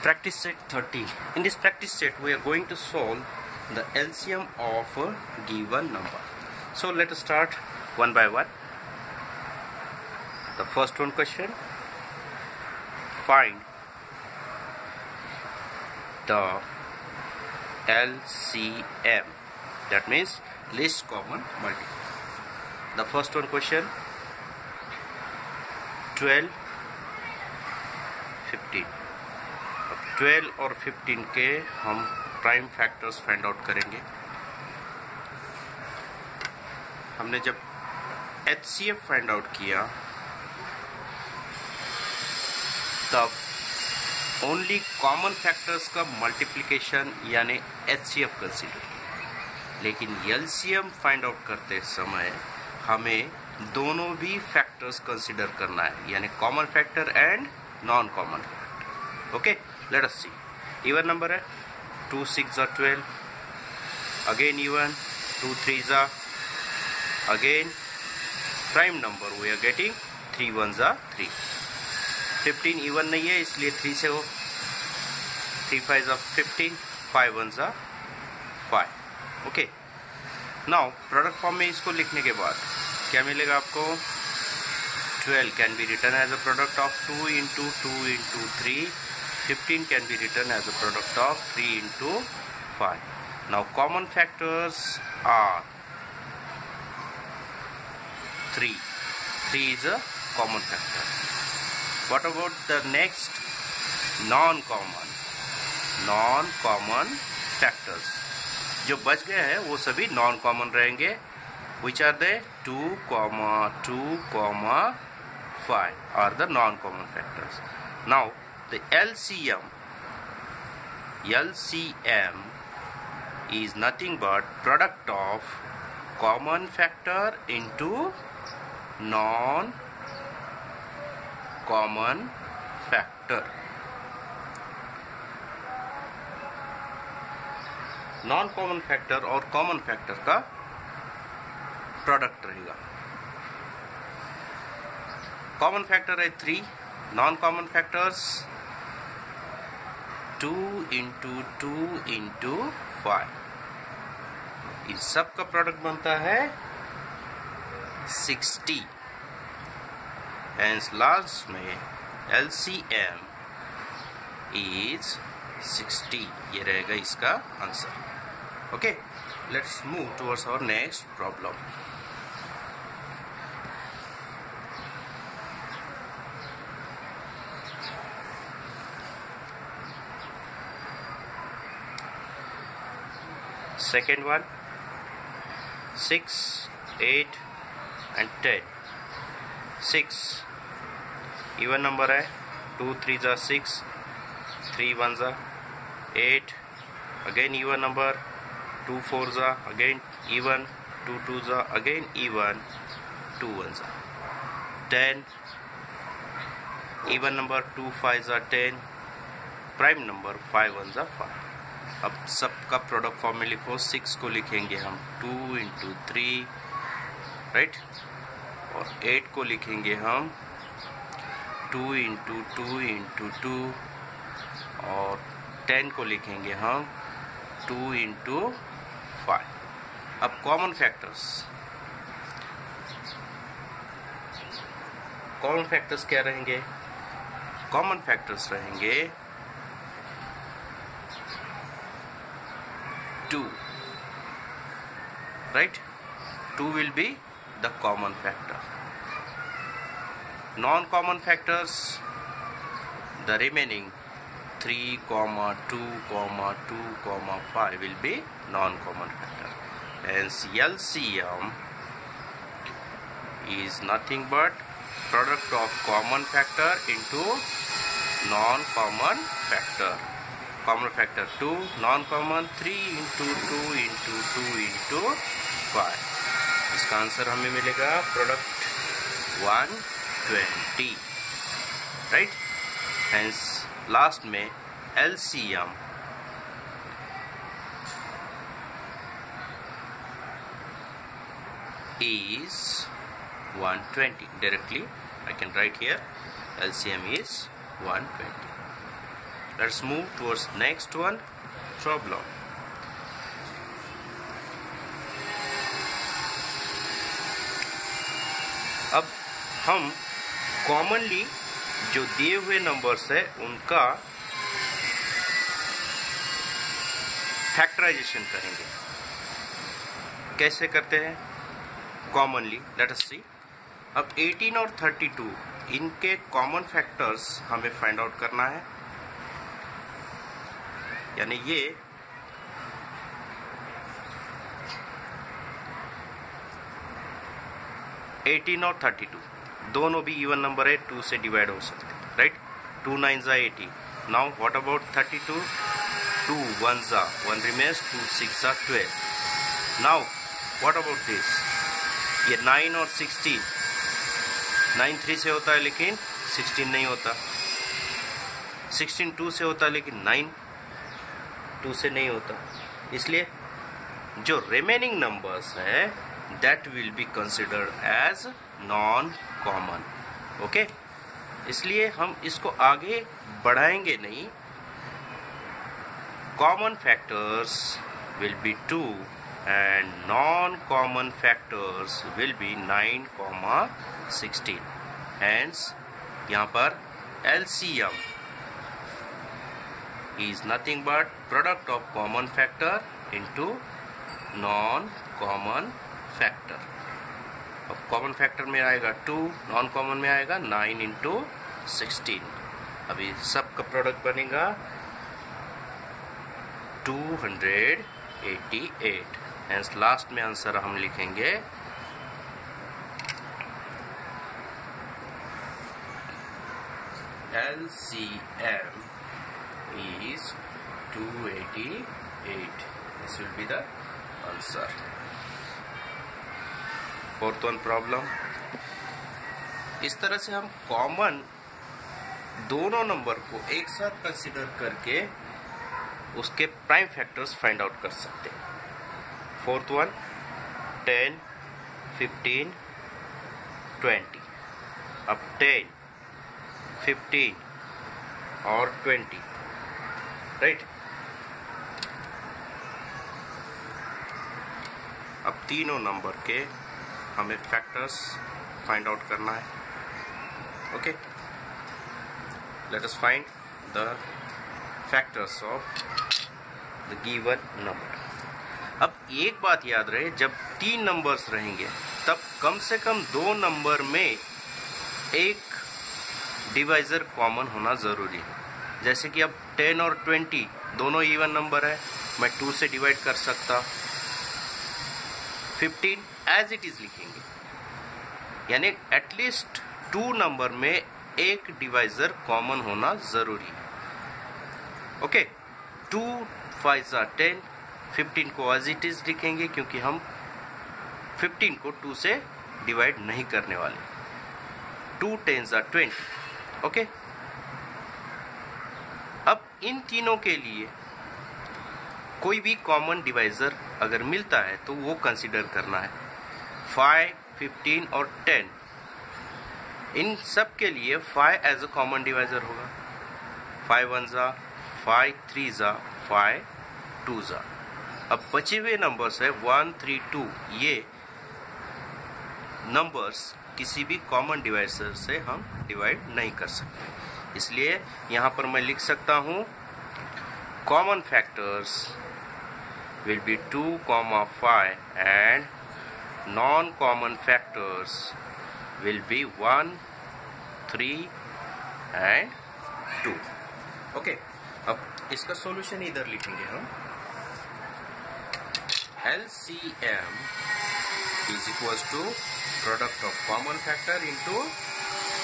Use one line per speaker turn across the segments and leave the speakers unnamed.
Practice set 30. In this practice set we are going to solve the LCM of a given number. So let us start one by one. The first one question, find the LCM, that means least common multiple. The first one question, 12, 15. 12 और 15 के हम prime factors find out करेंगे. हमने जब HCF find out किया तब only common factors का multiplication यानी HCF कंसीडर, लेकिन LCM फाइंड आउट करते समय हमें दोनों भी फैक्टर्स कंसीडर करना है, यानी common factor and non common factor. Okay, let us see. Even number है 2 6 are 12, again even 2 3 are, again prime number we are getting 3 1s are 3. 15 even नहीं है इसलिए 3 से हो, 3 5s are 15, 5 1s are 5. Okay, now product form में इसको लिखने के बाद क्या मिलेगा आपको? 12 can be written as a product of 2 into 2 into 3. 15 can be written as a product of 3 into 5. Now common factors are 3. 3 is a common factor. What about the next non-common factors? जो बच गए हैं वो सभी non-common रहेंगे. Which are they? 2, 2, 5 are the non-common factors. Now the LCM is nothing but product of common factor into non-common factor. Non-common factor और common factor का product रहेगा. कॉमन फैक्टर है 3, non common factors 2 into 2 into 5. इस सब का product बनता है 60. Hence last में LCM is 60. ये रहेगा इसका answer. Okay, let's move towards our next problem. Second one, 6, 8 and 10. 6 even number है, 2 3s are 6, 3 1s are 8, again even number, 2 4s are again even, 2 2s are again even, 2 1s are 10. even number 2 5s are 10, prime number 5 1s are 5. अब सबका product form में लिखो. 6 को लिखेंगे हम 2 into 3, right, और 8 को लिखेंगे हम 2 into 2 into 2, और 10 को लिखेंगे हम 2 into 5. अब कॉमन फैक्टर्स क्या रहेंगे? कॉमन फैक्टर्स रहेंगे 2, right? 2 will be the common factor. Non-common factors, the remaining 3, 2, 2, 5 will be non-common factor. Hence LCM is nothing but product of common factor into non-common factor. Common factor 2, non-common 3 into 2 into 2 into 5. इसका answer हमें मिलेगा product 120, right. Hence last में LCM is 120. Directly I can write here LCM is 120. Let's move towards next one problem. अब हम commonly जो दिए हुए numbers है उनका फैक्टराइजेशन करेंगे. कैसे करते हैं कॉमनली? लेट अस सी. अब 18 और 32 इनके कॉमन फैक्टर्स हमें फाइंड आउट करना है. यानी ये 18 और 32 दोनों भी इवन नंबर है, 2 से डिवाइड हो सकते हैं, राइट? 2 9 जा 18. Now what about 32? 2 1 जा 1 रिमेन्स, 2 6 जा 12. Now what about this? ये 9 और 16. 9 3 से होता है लेकिन 16 नहीं होता. 16 2 से होता है लेकिन 9 2 से नहीं होता. इसलिए जो रिमेनिंग नंबर्स है that will be considered as non-common. Okay, इसलिए हम इसको आगे बढ़ाएंगे नहीं. Common factors will be 2 and non-common factors will be 9, 16. Hence यहाँ पर LCM is nothing but product of common factor into non-common factor. अब कॉमन फैक्टर में आएगा 2, नॉन कॉमन में आएगा 9 इंटू 16. अभी सब का प्रोडक्ट बनेगा 288. हेंस लास्ट में आंसर हम लिखेंगे LCM is 288. This will be the answer. Fourth one problem. इस तरह से हम कॉमन दोनों नंबर को एक साथ कंसिडर करके उसके प्राइम फैक्टर्स फाइंड आउट कर सकते हैं. Fourth one 10, 15, 20. अब 10, 15 और 20, राइट? अब तीनों नंबर के हमें फैक्टर्स फाइंड आउट करना है. Okay, let us find the factors of the given number. अब एक बात याद रहे, जब 3 नंबर्स रहेंगे तब कम से कम 2 नंबर में एक डिवाइजर कॉमन होना जरूरी है. जैसे कि अब 10 और 20 दोनों इवन नंबर है, मैं 2 से डिवाइड कर सकता. 15 एज इट इज लिखेंगे. यानी एटलीस्ट 2 नंबर में एक डिवाइजर कॉमन होना जरूरी है. ओके, 2 5 जा 10. 15 को एज इट इज लिखेंगे क्योंकि हम 15 को 2 से डिवाइड नहीं करने वाले. 2 10 जा 20. ओके, अब इन तीनों के लिए कोई भी कॉमन डिवाइजर अगर मिलता है तो वो कंसीडर करना है. 5, 15 और 10, इन सब के लिए 5 एज अ कॉमन डिवाइजर होगा. 5 1 जा 5, 3 जा 5, 2 जा. अब बचे हुए नंबर्स है 1, 3, 2. ये नंबर्स किसी भी कॉमन डिवाइजर से हम डिवाइड नहीं कर सकते. इसलिए यहाँ पर मैं लिख सकता हूँ common factors will be 2, 5 and non-common factors will be 1, 3 and 2. Okay, अब इसका सॉल्यूशन इधर लिखेंगे हम. LCM is equals to product of common factor into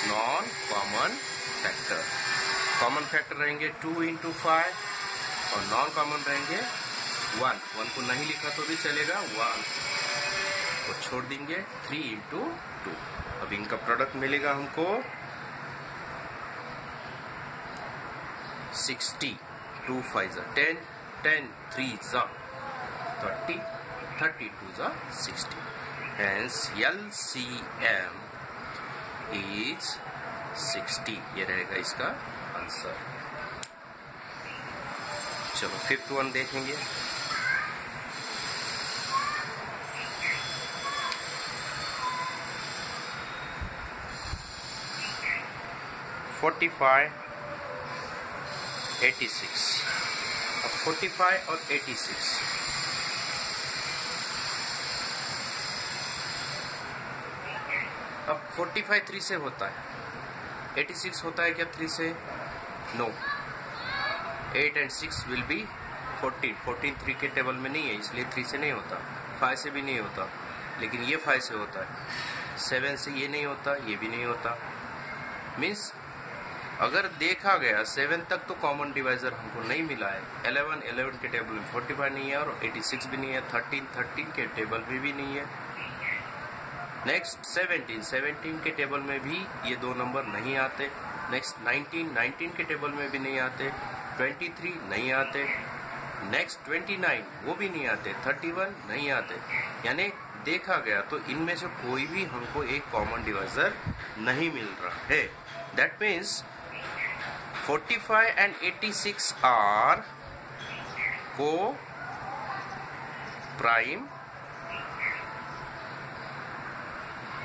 non-common factor. Common factor रहेंगे 2 into 5 और नॉन कॉमन रहेंगे 1 को नहीं लिखा तो भी चलेगा. 1 को छोड़ देंगे. 3 into 2. अब इनका प्रोडक्ट मिलेगा हमको 60. 2 5 जा 10, 10 3 जा 30, 32 जा 60. Hence LCM is 60. ये रहेगा इसका आंसर. चलो फिफ्थ वन देखेंगे। (45, 86). अब 45 और 86 अब 45 3 से होता है, 86 होता है क्या 3 से? नो। 8 and 6 will be 14। 14 3 के टेबल में नहीं है, इसलिए 3 से नहीं होता। 5 से भी नहीं होता, लेकिन ये 5 से होता है। 7 से ये नहीं होता, ये भी नहीं होता। मीन्स अगर देखा गया 7 तक तो कॉमन डिवाइजर हमको नहीं मिला है। 11 के टेबल में 45 नहीं है और 86 भी नहीं है। 13 के टेबल में भी नहीं है। नेक्स्ट 17 के टेबल में भी ये दो नंबर नहीं आते। नेक्स्ट 19 के टेबल में भी नहीं आते। 23 नहीं आते। नेक्स्ट 29 वो भी नहीं आते। 31 नहीं आते। यानी देखा गया तो इनमें से कोई भी हमको एक कॉमन डिवाइजर नहीं मिल रहा है। That means 45 and 86 are co-prime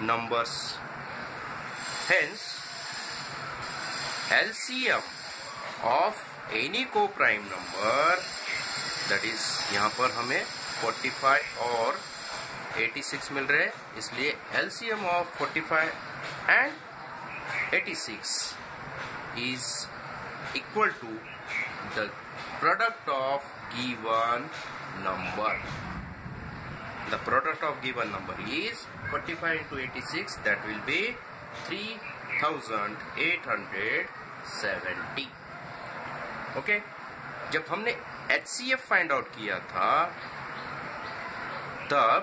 numbers. Hence, LCM of any co-prime number, that is यहाँ पर hame 45 और 86 मिल रहे हैं, इसलिए LCM of 45 and 86 is equal to the product of given number. The product of given number is 45 into 86, that will be 3870. Okay? जब हमने HCF find out किया था, तब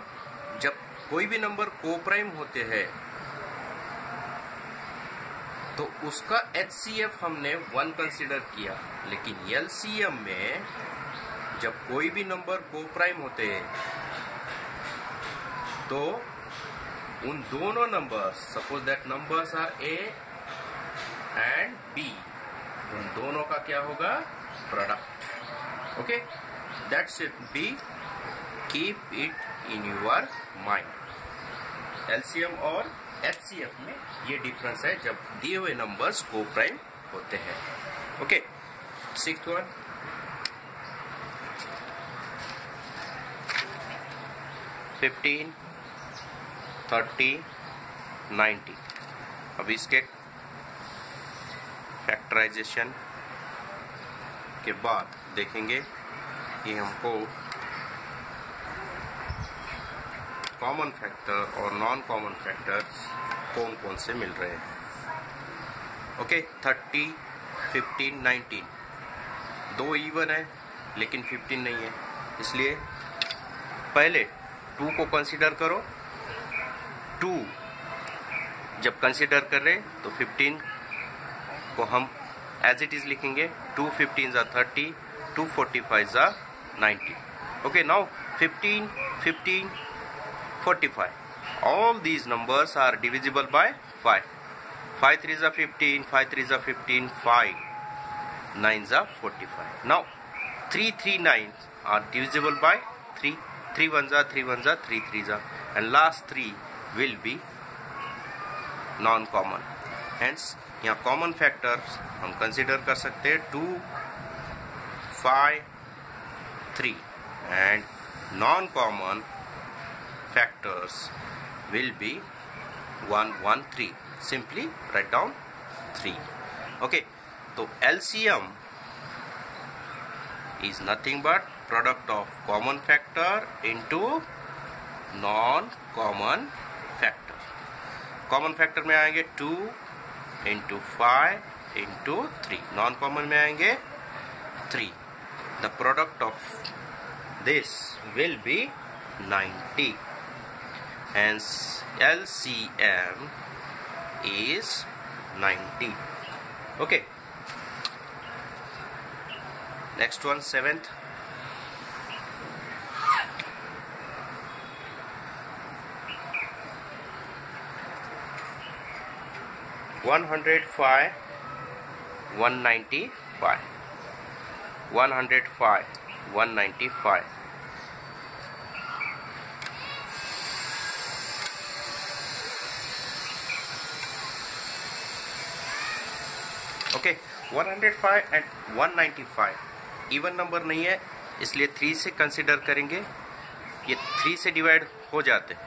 जब कोई भी नंबर कोप्राइम होते हैं तो उसका HCF हमने 1 कंसीडर किया, लेकिन LCM में जब कोई भी नंबर कोप्राइम होते हैं तो उन दोनों numbers, suppose that numbers are A and B, उन दोनों का क्या होगा? Product. Okay, that should be, keep it in your mind. LCM और HCF में ये डिफरेंस है जब दिए हुए नंबर्स कोप्राइम होते हैं। Okay, sixth one, (15, 30, 90). अब इसके फैक्टराइजेशन के बाद देखेंगे कि हमको कॉमन फैक्टर और नॉन कॉमन फैक्टर्स कौन कौन से मिल रहे हैं। ओके, 30, 15, 19 दो इवन है लेकिन 15 नहीं है, इसलिए पहले 2 को कंसीडर करो। 2 जब कंसीडर कर रहे तो 15 को हम एज इट इज लिखेंगे। 2 15 are 30, 2 45 are 90. Okay, now 15, 15, 45. All these numbers are divisible by 5. 5 3s are 15, 5 3s are 15, 5 9s are 45. Now 3 3 9s are divisible by 3. 3 1s are 3 1s are 3 3s are, and last 3 will be non-common. Hence यहाँ common factors हम consider कर सकते हैं 2, 5, 3, and non common factors will be 1 1 3. Simply write down 3. Okay, so LCM is nothing but product of common factor into non-common factor. Common factor में आएंगे 2 into 5 into 3. Non-common में आएंगे 3. The product of this will be 90. Hence LCM is 90. Okay, next one, 7th. (105, 195). 105, 195. Okay, 105 and 195 even number नहीं है, इसलिए 3 से consider करेंगे। ये 3 से डिवाइड हो जाते हैं।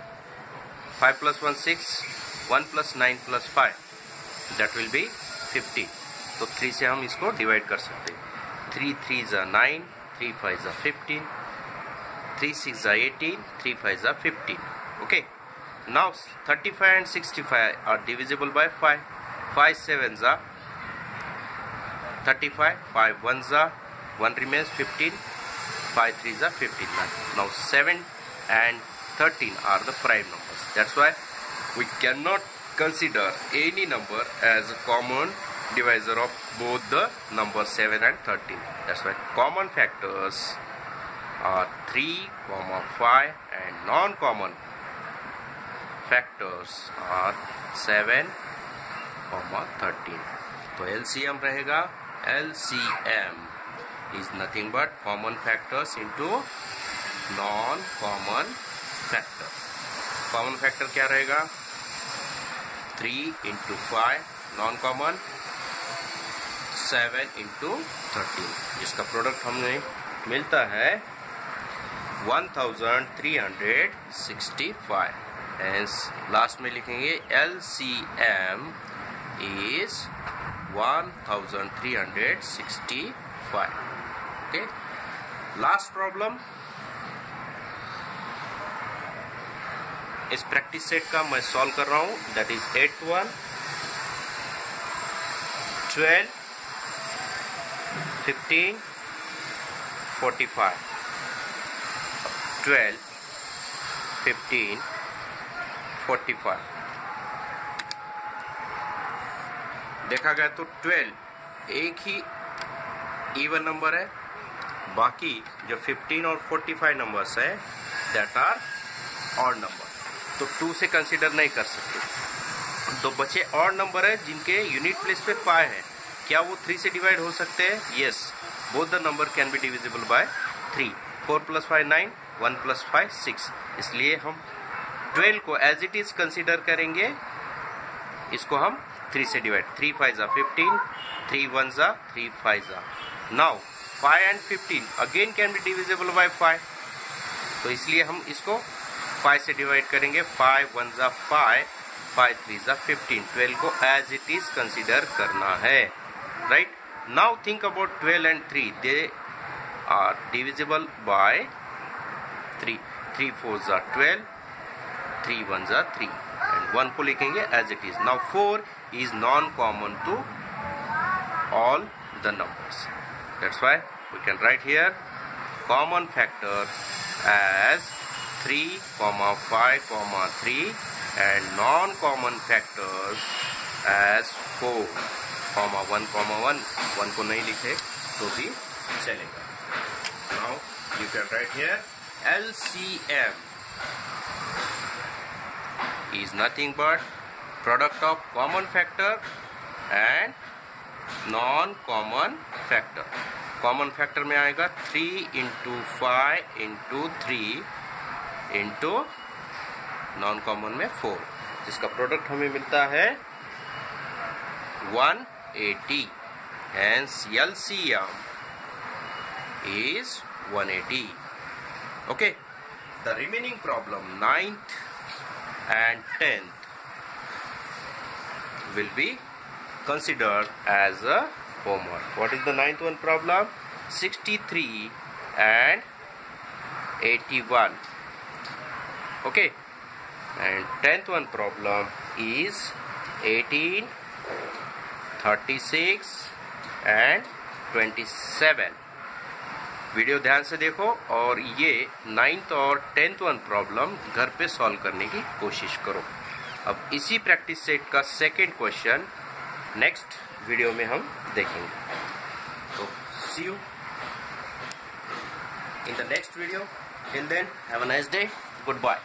5 + 1 6, 1 + 9 + 5 दैट विल बी 50। तो 3 से हम इसको डिवाइड कर सकते हैं। 3 3 = 9, 3 5 = 15, 3 6 = 18, 3 5 = 15. Okay, now 35 and 65 are divisible by 5. 5 7 = 35, 5 1 = 1 remains 15, 5 3 = 15. Now 7 and 13 are the prime numbers. That's why we cannot consider any number as a common divisor of both the numbers 7 and 13. That's why common factors are 3, 5 and non-common factors are 7, 13. तो LCM रहेगा, LCM is nothing but common factors into non-common factor. Common factor क्या रहेगा? 3 × 5 non-common, 7 × 13, जिसका product हमें मिलता है 1365. Hence last में लिखेंगे LCM is 1365. Okay, last problem इस प्रैक्टिस सेट का मैं सॉल्व कर रहा हूं, दैट इज 8 1 12 15 45. 12 15 45 देखा गया तो 12 एक ही इवन नंबर है, बाकी जो 15 और 45 नंबर्स है दैट आर ऑड नंबर, तो 2 से कंसीडर नहीं कर सकते। तो बचे ऑड नंबर है जिनके यूनिट प्लेस पे 5 है, क्या वो 3 से डिवाइड हो सकते हैं? Yes, both the number can be divisible by 3. 4 + 5 9, 1 + 5 6, इसलिए हम 12 को एज इट इज कंसीडर करेंगे। इसको हम 3 से divide, 3 5 = 15, 3 1 = 3 5 = now 5 and 15 again can be divisible by 5, तो इसलिए हम इसको 5 से डिवाइड करेंगे। 5 1 = 5, 5 3 = 15, 12 को एज इट इज कंसीडर करना है, right. Now think about 12 and 3, they are divisible by 3. 3 4 = 12, 3 1 = 3 and 1 को लिखेंगे as it is. Now 4 is non-common to all the numbers. That's why we can write here common factor as 3, 5, 3 and non-common factors as 4, 1, 1. 1 को नहीं लिखे तो भी चलेगा। Now you can write here LCM is nothing but product of common factor and non-common factor. Common factor में आएगा 3 × 5 × 3 into non common में 4, जिसका प्रोडक्ट हमें मिलता है 180. Hence LCM is 180. Okay, the remaining problem 9th and 10th will be considered as a homework. What is the 9th one problem? 63 and 81. Okay, and 10th one problem is 18, 36 and 27. Video ध्यान से देखो और ये 9th और 10th one problem घर पे solve करने की कोशिश करो। अब इसी प्रैक्टिस सेट का सेकेंड क्वेश्चन नेक्स्ट वीडियो में हम देखेंगे। तो see you in the next video. Till then have a nice day, good bye.